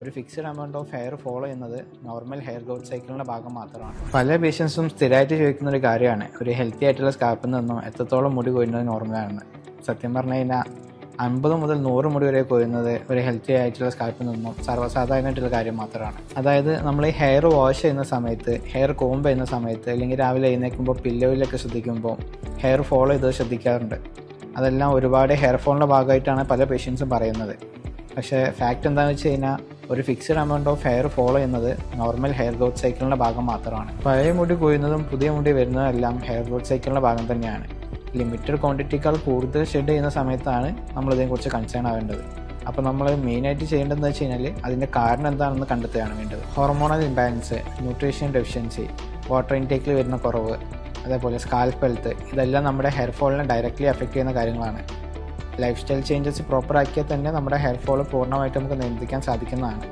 ഒരു fixed amount of hair follow ചെയ്യുന്നത് normal hair growth സൈക്കിളിൻ്റെ ഭാഗം മാത്രമാണ്. പല പേഷ്യൻസും സ്ഥിരമായിട്ട് ചോദിക്കുന്ന ഒരു കാര്യമാണ്, ഒരു ഹെൽത്തി ആയിട്ടുള്ള സ്കാൽപ്പിൽ നിന്നും എത്രത്തോളം മുടി കൊയ്യുന്നത് നോർമലാണെന്ന്. സത്യം പറഞ്ഞു കഴിഞ്ഞാൽ 50 മുതൽ 100 മുടി വരെ കൊയ്യുന്നത് ഒരു ഹെൽത്തി ആയിട്ടുള്ള സ്കാൽപ്പിൽ നിന്നും സർവ്വസാധാരണമായിട്ടുള്ള കാര്യം മാത്രമാണ്. അതായത് നമ്മൾ ഈ ഹെയർ വാഷ് ചെയ്യുന്ന സമയത്ത്, ഹെയർ കോംബ് ചെയ്യുന്ന സമയത്ത്, അല്ലെങ്കിൽ രാവിലെ എഴുന്നേൽക്കുമ്പോൾ പില്ലോയിലൊക്കെ ശ്രദ്ധിക്കുമ്പോൾ ഹെയർ ഫോളോ ചെയ്ത് ശ്രദ്ധിക്കാറുണ്ട്. അതെല്ലാം ഒരുപാട് ഹെയർ ഫോളിൻ്റെ ഭാഗമായിട്ടാണ് പല പേഷ്യൻസും പറയുന്നത്. പക്ഷേ ഫാക്റ്റ് എന്താണെന്ന് വെച്ച് കഴിഞ്ഞാൽ ഒരു fixed amount of hair follow ചെയ്യുന്നത് നോർമൽ ഹെയർ ഗ്രോത്ത് സൈക്കിളിൻ്റെ ഭാഗം മാത്രമാണ്. പഴയ മുടി കൊയ്യുന്നതും പുതിയ മുടി വരുന്നതും എല്ലാം ഹെയർ ഗ്രോത്ത് സൈക്കിളിൻ്റെ ഭാഗം തന്നെയാണ്. ലിമിറ്റഡ് ക്വാണ്ടിറ്റിക്കാൾ കൂടുതൽ ഷെഡ് ചെയ്യുന്ന സമയത്താണ് നമ്മൾ ഇതിനെക്കുറിച്ച് കൺസേൺ ആവേണ്ടത്. അപ്പോൾ നമ്മൾ മെയിനായിട്ട് ചെയ്യേണ്ടതെന്ന് വെച്ച് കഴിഞ്ഞാൽ അതിൻ്റെ കാരണം എന്താണെന്ന് കണ്ടെത്തുകയാണ് വേണ്ടത്. Hormonal imbalance, nutrition deficiency, water ഇൻടേക്കിൽ വരുന്ന കുറവ്, അതേപോലെ സ്കാൽപ്പ് ഹെൽത്ത്, ഇതെല്ലാം നമ്മുടെ ഹെയർ ഫോളിനെ ഡയറക്റ്റ്ലി എഫക്റ്റ് ചെയ്യുന്ന കാര്യങ്ങളാണ്. ലൈഫ് സ്റ്റൈൽ ചേഞ്ചസ് പ്രോപ്പർ ആക്കിയാൽ തന്നെ നമ്മുടെ ഹെയർ ഫോൾ പൂർണ്ണമായിട്ട് നമുക്ക് നിയന്ത്രിക്കാൻ സാധിക്കുന്നതാണ്.